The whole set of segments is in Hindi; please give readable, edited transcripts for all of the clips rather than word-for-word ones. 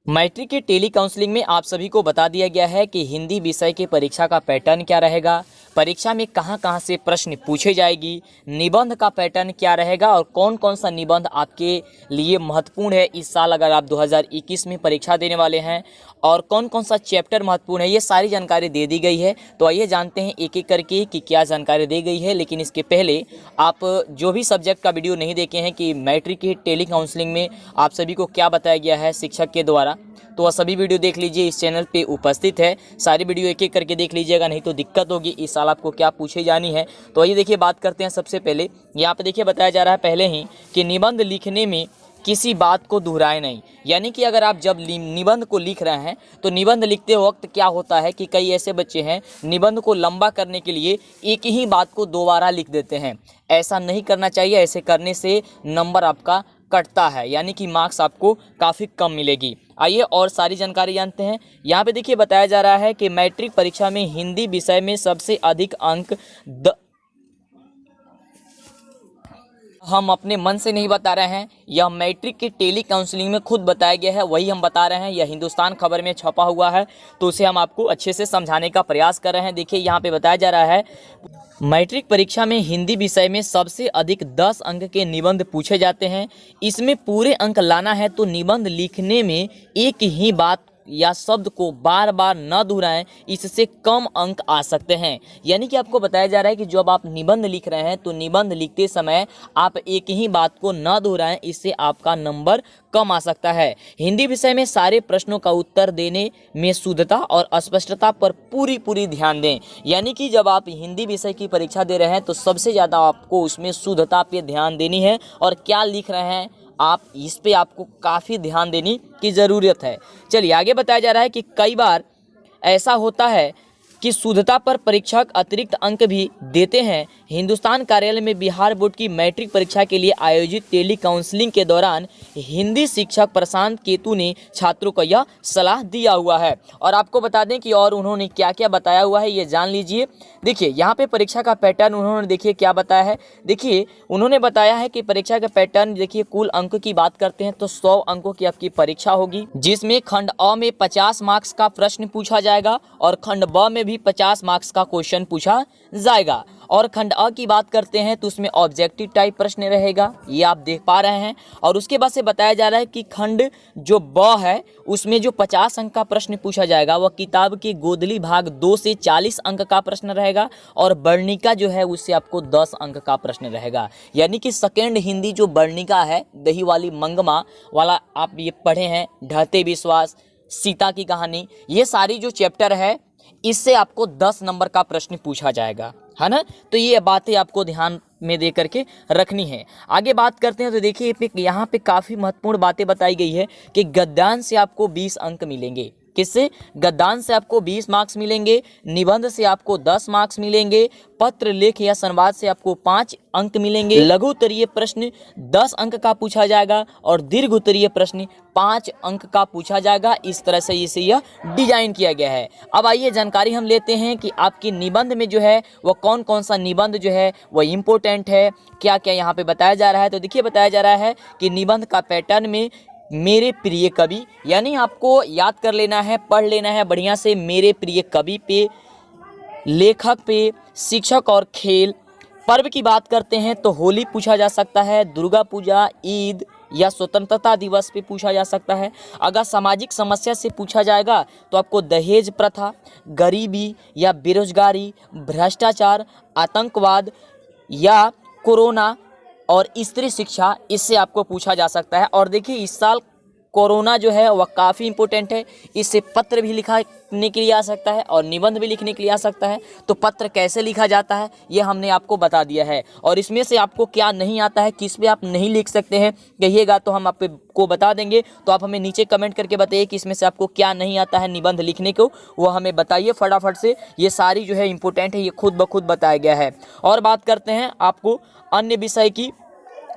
मैट्रिक के टेली काउंसलिंग में आप सभी को बता दिया गया है कि हिंदी विषय के परीक्षा का पैटर्न क्या रहेगा, परीक्षा में कहां से प्रश्न पूछे जाएगी, निबंध का पैटर्न क्या रहेगा और कौन कौन सा निबंध आपके लिए महत्वपूर्ण है इस साल अगर आप 2021 में परीक्षा देने वाले हैं, और कौन कौन सा चैप्टर महत्वपूर्ण है, ये सारी जानकारी दे दी गई है। तो आइए जानते हैं एक एक करके कि क्या जानकारी दी गई है। लेकिन इसके पहले आप जो भी सब्जेक्ट का वीडियो नहीं देखे हैं कि मैट्रिक की टेली काउंसलिंग में आप सभी को क्या बताया गया है शिक्षक के द्वारा, तो वह सभी वीडियो देख लीजिए, इस चैनल पे उपस्थित है। सारी वीडियो एक एक करके देख लीजिएगा, नहीं तो दिक्कत होगी इस साल आपको क्या पूछे जानी है। तो आइए देखिए, बात करते हैं। सबसे पहले यहाँ पे देखिए बताया जा रहा है पहले ही कि निबंध लिखने में किसी बात को दोहराए नहीं। यानी कि अगर आप जब निबंध को लिख रहे हैं तो निबंध लिखते वक्त क्या होता है कि कई ऐसे बच्चे हैं निबंध को लंबा करने के लिए एक ही बात को दोबारा लिख देते हैं। ऐसा नहीं करना चाहिए, ऐसे करने से नंबर आपका कटता है, यानी कि मार्क्स आपको काफ़ी कम मिलेगी। आइए और सारी जानकारी जानते हैं। यहाँ पे देखिए बताया जा रहा है कि मैट्रिक परीक्षा में हिंदी विषय में सबसे अधिक अंक हम अपने मन से नहीं बता रहे हैं, यह मैट्रिक के टेली काउंसलिंग में खुद बताया गया है, वही हम बता रहे हैं। यह हिंदुस्तान खबर में छपा हुआ है, तो उसे हम आपको अच्छे से समझाने का प्रयास कर रहे हैं। देखिए यहाँ पे बताया जा रहा है मैट्रिक परीक्षा में हिंदी विषय में सबसे अधिक 10 अंक के निबंध पूछे जाते हैं। इसमें पूरे अंक लाना है तो निबंध लिखने में एक ही बात या शब्द को बार बार न दोहराएं, इससे कम अंक आ सकते हैं। यानी कि आपको बताया जा रहा है कि जब आप निबंध लिख रहे हैं तो निबंध लिखते समय आप एक ही बात को न दोहराएं, इससे आपका नंबर कम आ सकता है। हिंदी विषय में सारे प्रश्नों का उत्तर देने में शुद्धता और स्पष्टता पर पूरी ध्यान दें। यानी कि जब आप हिंदी विषय की परीक्षा दे रहे हैं तो सबसे ज़्यादा आपको उसमें शुद्धता पे ध्यान देनी है, और क्या लिख रहे हैं आप इस पे आपको काफ़ी ध्यान देने की ज़रूरत है। चलिए आगे बताया जा रहा है कि कई बार ऐसा होता है कि शुद्धता पर परीक्षक अतिरिक्त अंक भी देते हैं। हिंदुस्तान कार्यालय में बिहार बोर्ड की मैट्रिक परीक्षा के लिए आयोजित टेली काउंसलिंग के दौरान हिंदी शिक्षक प्रशांत केतु ने छात्रों को यह सलाह दिया हुआ है। और आपको बता दें कि और उन्होंने क्या क्या बताया हुआ है ये जान लीजिए। देखिए यहाँ पे परीक्षा का पैटर्न उन्होंने देखिए क्या बताया है। देखिए उन्होंने बताया है कि परीक्षा का पैटर्न देखिए, कुल अंक की बात करते हैं तो 100 अंकों की आपकी परीक्षा होगी, जिसमें खंड अ में 50 मार्क्स का प्रश्न पूछा जाएगा और खंड ब में भी 50 मार्क्स का क्वेश्चन पूछा जाएगा। और खंड अ की बात करते हैं तो उसमें ऑब्जेक्टिव टाइप प्रश्न रहेगा, ये आप देख पा रहे हैं। और उसके बाद से बताया जा रहा है कि खंड जो ब है उसमें जो 50 अंक का प्रश्न पूछा जाएगा वह किताब के गोदली भाग 2 से 40 अंक का प्रश्न रहेगा, और वर्णिका जो है उससे आपको 10 अंक का प्रश्न रहेगा। यानी कि सेकेंड हिंदी जो वर्णिका है, दही वाली मंगमा वाला आप ये पढ़े हैं, ढहते विश्वास, सीता की कहानी, ये सारी जो चैप्टर है इससे आपको 10 नंबर का प्रश्न पूछा जाएगा, है ना। तो ये बातें आपको ध्यान में दे करके रखनी है। आगे बात करते हैं तो देखिए यहाँ पे काफ़ी महत्वपूर्ण बातें बताई गई है कि गद्यांश से आपको 20 अंक मिलेंगे। किससे? गद्यांश से आपको 20 मार्क्स मिलेंगे, निबंध से आपको 10 मार्क्स मिलेंगे, पत्र लेख या संवाद से आपको 5 अंक मिलेंगे, लघु उत्तरीय प्रश्न 10 अंक का पूछा जाएगा और दीर्घ उत्तरीय प्रश्न 5 अंक का पूछा जाएगा। इस तरह से इसे यह डिजाइन किया गया है। अब आइए जानकारी हम लेते हैं कि आपके निबंध में जो है वह कौन कौन सा निबंध जो है वह इम्पोर्टेंट है, क्या क्या यहाँ पे बताया जा रहा है। तो देखिए बताया जा रहा है कि निबंध का पैटर्न में मेरे प्रिय कवि, यानी आपको याद कर लेना है, पढ़ लेना है बढ़िया से। मेरे प्रिय कवि पे, लेखक पे, शिक्षक और खेल। पर्व की बात करते हैं तो होली पूछा जा सकता है, दुर्गा पूजा, ईद या स्वतंत्रता दिवस पे पूछा जा सकता है। अगर सामाजिक समस्या से पूछा जाएगा तो आपको दहेज प्रथा, गरीबी या बेरोजगारी, भ्रष्टाचार, आतंकवाद या कोरोना और स्त्री शिक्षा, इससे आपको पूछा जा सकता है। और देखिए इस साल कोरोना जो है वह काफ़ी इंपॉर्टेंट है, इससे पत्र भी लिखने के लिए आ सकता है और निबंध भी लिखने के लिए आ सकता है। तो पत्र कैसे लिखा जाता है ये हमने आपको बता दिया है, और इसमें से आपको क्या नहीं आता है, किस पे आप नहीं लिख सकते हैं कहिएगा तो हम आपको बता देंगे। तो आप हमें नीचे कमेंट करके बताइए कि इसमें से आपको क्या नहीं आता है निबंध लिखने को, वो हमें बताइए फटाफट से। ये सारी जो है इंपॉर्टेंट है, ये खुद ब खुद बताया गया है। और बात करते हैं आपको अन्य विषय की,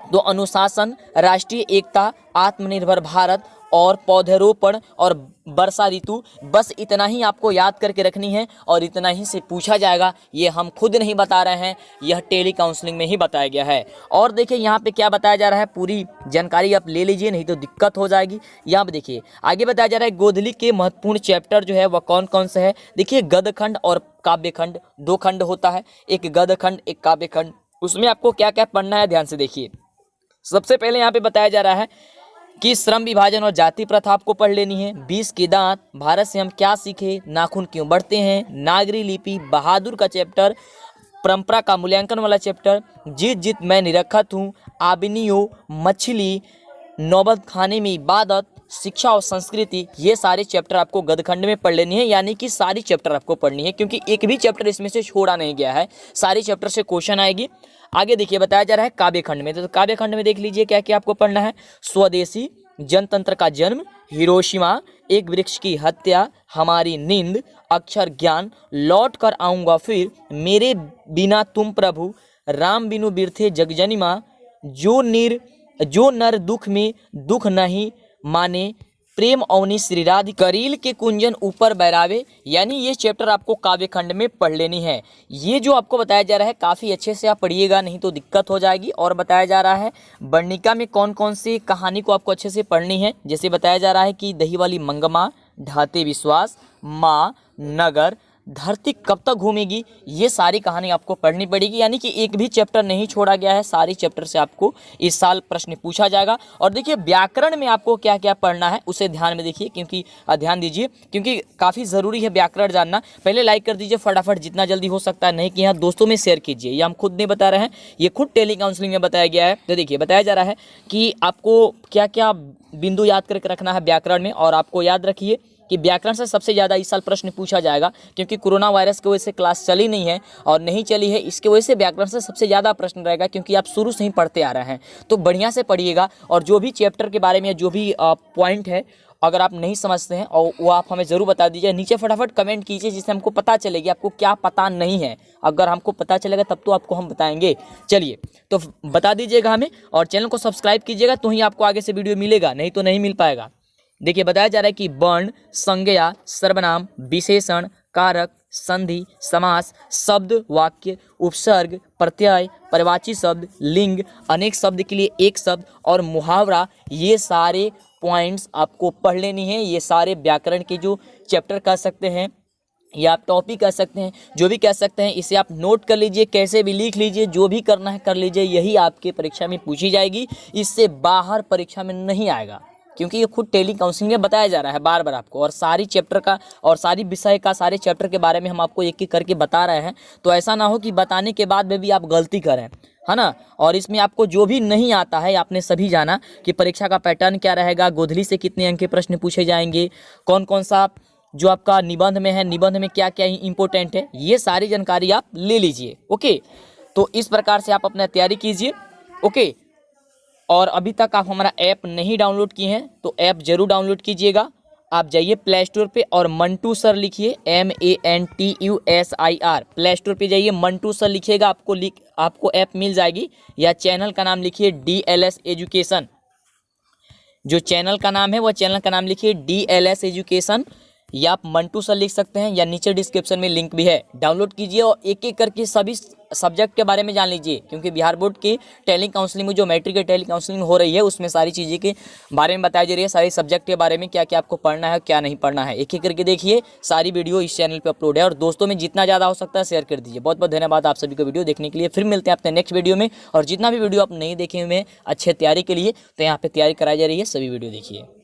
तो अनुशासन, राष्ट्रीय एकता, आत्मनिर्भर भारत और पौधरोपण और वर्षा ऋतु, बस इतना ही आपको याद करके रखनी है और इतना ही से पूछा जाएगा। ये हम खुद नहीं बता रहे हैं, यह टेली काउंसलिंग में ही बताया गया है। और देखिए यहाँ पे क्या बताया जा रहा है, पूरी जानकारी आप ले लीजिए, नहीं तो दिक्कत हो जाएगी। यहाँ पे देखिए आगे बताया जा रहा है गोधली के महत्वपूर्ण चैप्टर जो है वह कौन कौन से है। देखिए गद्यखंड और काव्यखंड, दो खंड होता है, एक गद्यखंड एक काव्यखंड। उसमें आपको क्या क्या पढ़ना है ध्यान से देखिए। सबसे पहले यहाँ पे बताया जा रहा है कि श्रम विभाजन और जाति प्रथा आपको पढ़ लेनी है। 20 के दांत, भारत से हम क्या सीखे, नाखून क्यों बढ़ते हैं, नागरी लिपि, बहादुर का चैप्टर, परंपरा का मूल्यांकन वाला चैप्टर, जीत जीत मैं निरखत हूँ, आबिनियो, मछली, नौबत खाने में इबादत, शिक्षा और संस्कृति, ये सारे चैप्टर आपको गद्यखंड में पढ़ लेनी है। यानी कि सारी चैप्टर आपको पढ़नी है, क्योंकि एक भी चैप्टर इसमें से छोड़ा नहीं गया है, सारी चैप्टर से क्वेश्चन आएगी। आगे देखिए बताया जा रहा है काव्यखंड में, तो काव्यखंड में देख लीजिए क्या क्या आपको पढ़ना है। स्वदेशी, जनतंत्र का जन्म, हिरोशिमा, एक वृक्ष की हत्या, हमारी नींद, अक्षर ज्ञान, लौट कर आऊँगा फिर, मेरे बिना तुम प्रभु, राम बिनु बिरथे जगजनिमा, जो नर दुख में दुख नहीं माने, प्रेम अवनी श्री राधि, करील के कुंजन ऊपर बैरावे। यानी ये चैप्टर आपको काव्यखंड में पढ़ लेनी है। ये जो आपको बताया जा रहा है काफ़ी अच्छे से आप पढ़िएगा, नहीं तो दिक्कत हो जाएगी। और बताया जा रहा है वर्णिका में कौन कौन सी कहानी को आपको अच्छे से पढ़नी है। जैसे बताया जा रहा है कि दही वाली मंगमा, ढाते विश्वास, माँ, नगर, धरती कब तक घूमेगी, ये सारी कहानी आपको पढ़नी पड़ेगी। यानी कि एक भी चैप्टर नहीं छोड़ा गया है, सारी चैप्टर से आपको इस साल प्रश्न पूछा जाएगा। और देखिए व्याकरण में आपको क्या क्या पढ़ना है उसे ध्यान में देखिए, क्योंकि ध्यान दीजिए, क्योंकि काफ़ी ज़रूरी है व्याकरण जानना। पहले लाइक कर दीजिए फटाफट, जितना जल्दी हो सकता है, नहीं कि यहाँ दोस्तों में शेयर कीजिए। ये हम खुद नहीं बता रहे हैं, ये खुद टेली काउंसलिंग में बताया गया है। तो देखिए बताया जा रहा है कि आपको क्या क्या बिंदु याद करके रखना है व्याकरण में। और आपको याद रखिए कि व्याकरण से सबसे ज़्यादा इस साल प्रश्न पूछा जाएगा, क्योंकि कोरोना वायरस की वजह से क्लास चली नहीं है और नहीं चली है, इसके वजह से व्याकरण से सबसे ज़्यादा प्रश्न रहेगा, क्योंकि आप शुरू से ही पढ़ते आ रहे हैं। तो बढ़िया से पढ़िएगा और जो भी चैप्टर के बारे में जो भी पॉइंट है अगर आप नहीं समझते हैं और वो आप हमें ज़रूर बता दीजिए, नीचे फटाफट कमेंट कीजिए, जिससे हमको पता चलेगी आपको क्या पता नहीं है। अगर हमको पता चलेगा तब तो आपको हम बताएंगे। चलिए तो बता दीजिएगा हमें, और चैनल को सब्सक्राइब कीजिएगा, तो ही आपको आगे से वीडियो मिलेगा, नहीं तो नहीं मिल पाएगा। देखिए बताया जा रहा है कि वर्ण, संज्ञा, सर्वनाम, विशेषण, कारक, संधि, समास, शब्द, वाक्य, उपसर्ग, प्रत्यय, परिवाची शब्द, लिंग, अनेक शब्द के लिए एक शब्द और मुहावरा, ये सारे पॉइंट्स आपको पढ़ लेनी है। ये सारे व्याकरण के जो चैप्टर कह सकते हैं या आप टॉपिक कह सकते हैं, जो भी कह सकते हैं, इसे आप नोट कर लीजिए, कैसे भी लिख लीजिए, जो भी करना है कर लीजिए। यही आपके परीक्षा में पूछी जाएगी, इससे बाहर परीक्षा में नहीं आएगा, क्योंकि ये खुद टेली काउंसलिंग में बताया जा रहा है बार बार आपको। और सारी चैप्टर का और सारी विषय का, सारे चैप्टर के बारे में हम आपको एक एक करके बता रहे हैं। तो ऐसा ना हो कि बताने के बाद में भी आप गलती करें, है ना। और इसमें आपको जो भी नहीं आता है, आपने सभी जाना कि परीक्षा का पैटर्न क्या रहेगा, गोधली से कितने अंक के प्रश्न पूछे जाएंगे, कौन कौन सा जो आपका निबंध में है, निबंध में क्या क्या इंपॉर्टेंट है, ये सारी जानकारी आप ले लीजिए। ओके, तो इस प्रकार से आप अपना तैयारी कीजिए। ओके, और अभी तक आप हमारा ऐप नहीं डाउनलोड किए हैं तो ऐप जरूर डाउनलोड कीजिएगा। आप जाइए प्ले स्टोर पे और मंटू सर लिखिए, MANTUSIR, प्ले स्टोर पे जाइए, मंटू सर लिखिएगा, आपको ऐप मिल जाएगी। या चैनल का नाम लिखिए DLS एजुकेशन, जो चैनल का नाम है वह चैनल का नाम लिखिए DLS एजुकेशन, या आप मंटू सर लिख सकते हैं, या नीचे डिस्क्रिप्शन में लिंक भी है, डाउनलोड कीजिए और एक एक करके सभी सब्जेक्ट के बारे में जान लीजिए। क्योंकि बिहार बोर्ड की टेली काउंसलिंग में जो मैट्रिक की टेली काउंसलिंग हो रही है उसमें सारी चीज़ें के बारे में बताई जा रही है, सारे सब्जेक्ट के बारे में क्या क्या आपको पढ़ना है क्या नहीं पढ़ना है, एक एक करके देखिए। सारी वीडियो इस चैनल पर अपलोड है और दोस्तों में जितना ज़्यादा हो सकता है शेयर कर दीजिए। बहुत बहुत धन्यवाद आप सभी को वीडियो देखने के लिए। फिर मिलते हैं अपने नेक्स्ट वीडियो में। और जितना भी वीडियो आप नहीं देखे हुए हैं अच्छे तैयारी के लिए, तो यहाँ पर तैयारी कराई जा रही है, सभी वीडियो देखिए।